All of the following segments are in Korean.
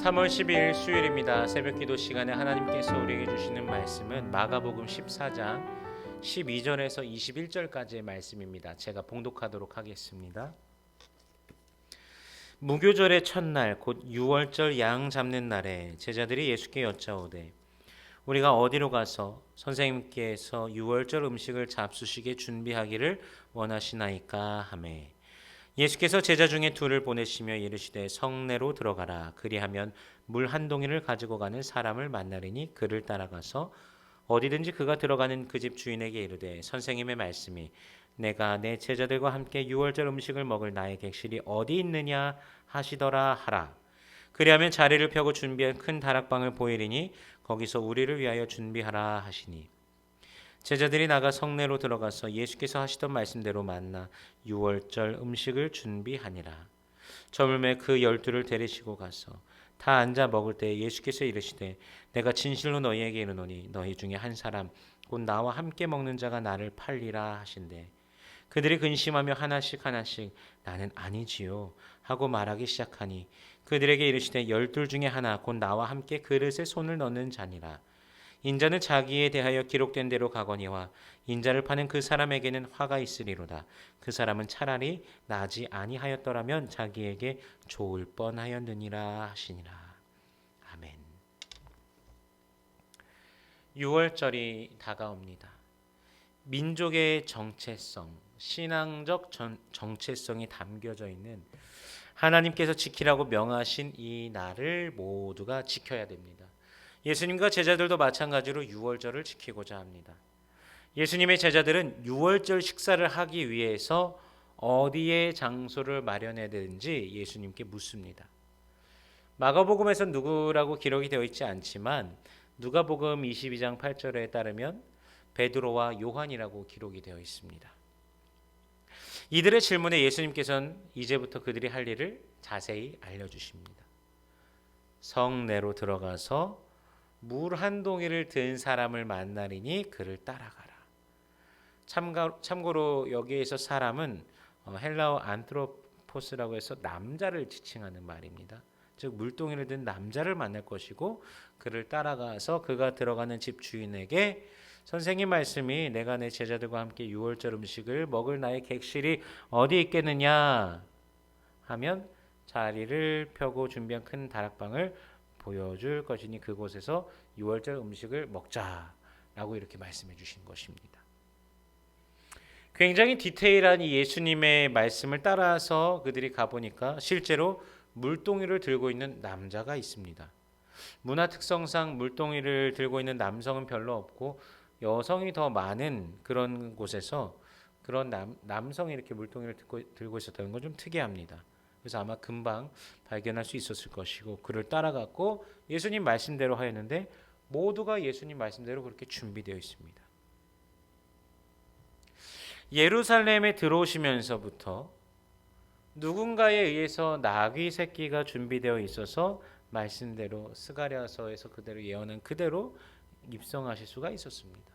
3월 12일 수요일입니다. 새벽기도 시간에 하나님께서 우리에게 주시는 말씀은 마가복음 14장 12절에서 21절까지의 말씀입니다. 제가 봉독하도록 하겠습니다. 무교절의 첫날 곧 유월절 양 잡는 날에 제자들이 예수께 여짜오되 우리가 어디로 가서 선생님께서 유월절 음식을 잡수시게 준비하기를 원하시나이까 하매 예수께서 제자 중에 둘을 보내시며 이르시되 성내로 들어가라. 그리하면 물 한 동이를 가지고 가는 사람을 만나리니 그를 따라가서 어디든지 그가 들어가는 그 집 주인에게 이르되 선생님의 말씀이 내가 내 제자들과 함께 유월절 음식을 먹을 나의 객실이 어디 있느냐 하시더라 하라. 그리하면 자리를 펴고 준비한 큰 다락방을 보이리니 거기서 우리를 위하여 준비하라 하시니 제자들이 나가 성내로 들어가서 예수께서 하시던 말씀대로 만나 유월절 음식을 준비하니라. 저물매 그 12를 데리시고 가서 다 앉아 먹을 때 예수께서 이르시되 내가 진실로 너희에게 이르노니 너희 중에 한 사람 곧 나와 함께 먹는 자가 나를 팔리라 하신대. 그들이 근심하며 하나씩 나는 아니지요 하고 말하기 시작하니 그들에게 이르시되 12 중에 하나 곧 나와 함께 그릇에 손을 넣는 자니라. 인자는 자기에 대하여 기록된 대로 가거니와 인자를 파는 그 사람에게는 화가 있으리로다. 그 사람은 차라리 나지 아니하였더라면 자기에게 좋을 뻔하였느니라 하시니라. 아멘. 유월절이 다가옵니다. 민족의 정체성, 신앙적 정체성이 담겨져 있는 하나님께서 지키라고 명하신 이 날을 모두가 지켜야 됩니다. 예수님과 제자들도 마찬가지로 유월절을 지키고자 합니다. 예수님의 제자들은 유월절 식사를 하기 위해서 어디에 장소를 마련해야 되는지 예수님께 묻습니다. 마가복음에서 누구라고 기록이 되어 있지 않지만 누가복음 22장 8절에 따르면 베드로와 요한이라고 기록이 되어 있습니다. 이들의 질문에 예수님께서는 이제부터 그들이 할 일을 자세히 알려주십니다. 성내로 들어가서 물 한 동이를 든 사람을 만나리니 그를 따라가라. 참고로 여기에서 사람은 헬라어 안트로포스라고 해서 남자를 지칭하는 말입니다. 즉 물동이를 든 남자를 만날 것이고 그를 따라가서 그가 들어가는 집 주인에게 선생님 말씀이 내가 내 제자들과 함께 유월절 음식을 먹을 나의 객실이 어디 있겠느냐 하면 자리를 펴고 준비한 큰 다락방을 보여줄 것이니 그곳에서 유월절 음식을 먹자라고 이렇게 말씀해 주신 것입니다. 굉장히 디테일한 이 예수님의 말씀을 따라서 그들이 가보니까 실제로 물동이를 들고 있는 남자가 있습니다. 문화 특성상 물동이를 들고 있는 남성은 별로 없고 여성이 더 많은 그런 곳에서 그런 남성이 이렇게 물동이를 들고 있었다는 건 좀 특이합니다. 그래서 아마 금방 발견할 수 있었을 것이고 그를 따라갔고 예수님 말씀대로 하였는데 모두가 예수님 말씀대로 그렇게 준비되어 있습니다. 예루살렘에 들어오시면서부터 누군가에 의해서 나귀 새끼가 준비되어 있어서 말씀대로 스가랴서에서 그대로 예언한 그대로 입성하실 수가 있었습니다.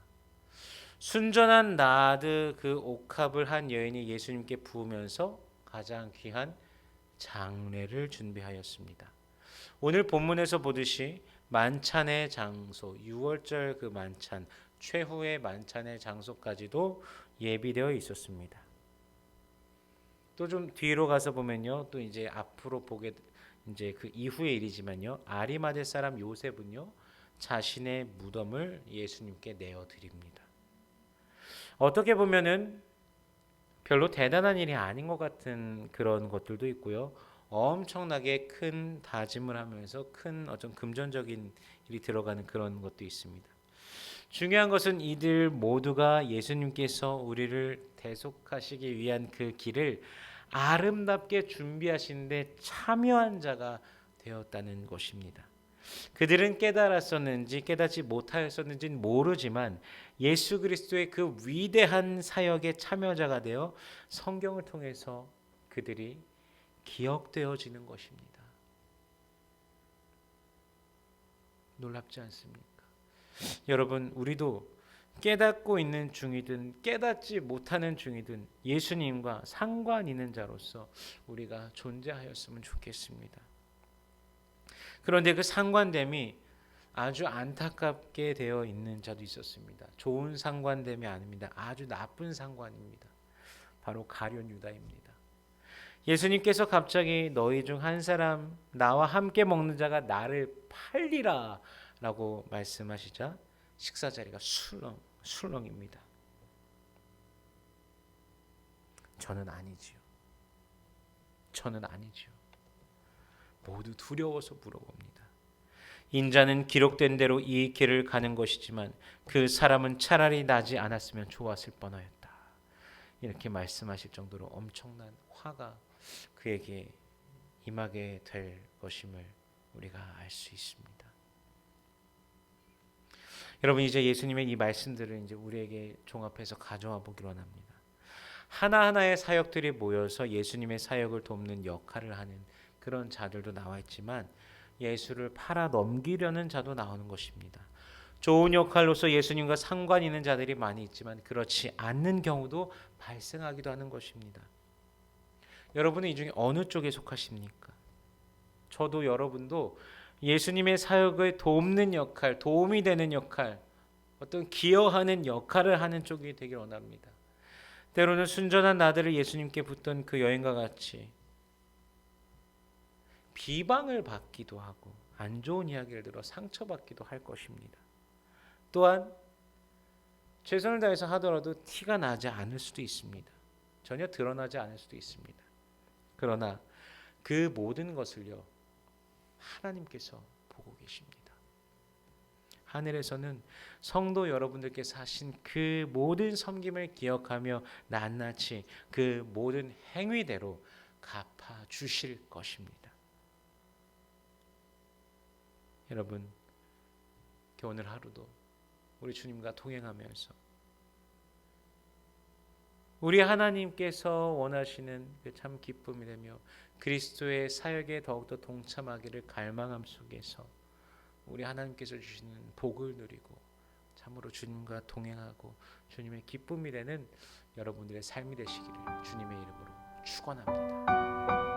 순전한 나드 그 옥합을 한 여인이 예수님께 부으면서 가장 귀한 장례를 준비하였습니다. 오늘 본문에서 보듯이 만찬의 장소, 유월절 그 만찬, 최후의 만찬의 장소까지도 예비되어 있었습니다. 또 좀 뒤로 가서 보면요, 또 이제 앞으로 보게 이제 그 이후의 일이지만요, 아리마대 사람 요셉은요 자신의 무덤을 예수님께 내어 드립니다. 어떻게 보면은 별로 대단한 일이 아닌 것 같은 그런 것들도 있고요. 엄청나게 큰 다짐을 하면서 큰 어떤 금전적인 일이 들어가는 그런 것도 있습니다. 중요한 것은 이들 모두가 예수님께서 우리를 대속하시기 위한 그 길을 아름답게 준비하시는데 참여한 자가 되었다는 것입니다. 그들은 깨달았었는지 깨닫지 못하였었는지는 모르지만 예수 그리스도의 그 위대한 사역의 참여자가 되어 성경을 통해서 그들이 기억되어지는 것입니다. 놀랍지 않습니까? 여러분, 우리도 깨닫고 있는 중이든 깨닫지 못하는 중이든 예수님과 상관 있는 자로서 우리가 존재하였으면 좋겠습니다. 그런데 그 상관됨이 아주 안타깝게 되어 있는 자도 있었습니다. 좋은 상관됨이 아닙니다. 아주 나쁜 상관입니다. 바로 가룟 유다입니다. 예수님께서 갑자기 너희 중 한 사람 나와 함께 먹는 자가 나를 팔리라 라고 말씀하시자 식사 자리가 술렁입니다. 저는 아니지요. 저는 아니지요. 모두 두려워서 물어봅니다. 인자는 기록된 대로 이 길을 가는 것이지만 그 사람은 차라리 나지 않았으면 좋았을 뻔하였다. 이렇게 말씀하실 정도로 엄청난 화가 그에게 임하게 될 것임을 우리가 알 수 있습니다. 여러분 이제 예수님의 이 말씀들을 이제 우리에게 종합해서 가져와 보기로 합니다. 하나하나의 사역들이 모여서 예수님의 사역을 돕는 역할을 하는 그런 자들도 나와 있지만 예수를 팔아 넘기려는 자도 나오는 것입니다. 좋은 역할로서 예수님과 상관 있는 자들이 많이 있지만 그렇지 않는 경우도 발생하기도 하는 것입니다. 여러분은 이 중에 어느 쪽에 속하십니까? 저도 여러분도 예수님의 사역을 돕는 역할, 도움이 되는 역할, 어떤 기여하는 역할을 하는 쪽이 되길 원합니다. 때로는 순전한 나들을 예수님께 붙던 그 여인과 같이 비방을 받기도 하고 안 좋은 이야기를 들어 상처받기도 할 것입니다. 또한 최선을 다해서 하더라도 티가 나지 않을 수도 있습니다. 전혀 드러나지 않을 수도 있습니다. 그러나 그 모든 것을요 하나님께서 보고 계십니다. 하늘에서는 성도 여러분들께서 하신 그 모든 섬김을 기억하며 낱낱이 그 모든 행위대로 갚아 주실 것입니다. 여러분, 오늘 하루도 우리 주님과 동행하면서 우리 하나님께서 원하시는 그 참 기쁨이 되며 그리스도의 사역에 더욱더 동참하기를 갈망함 속에서 우리 하나님께서 주시는 복을 누리고 참으로 주님과 동행하고 주님의 기쁨이 되는 여러분들의 삶이 되시기를 주님의 이름으로 축원합니다.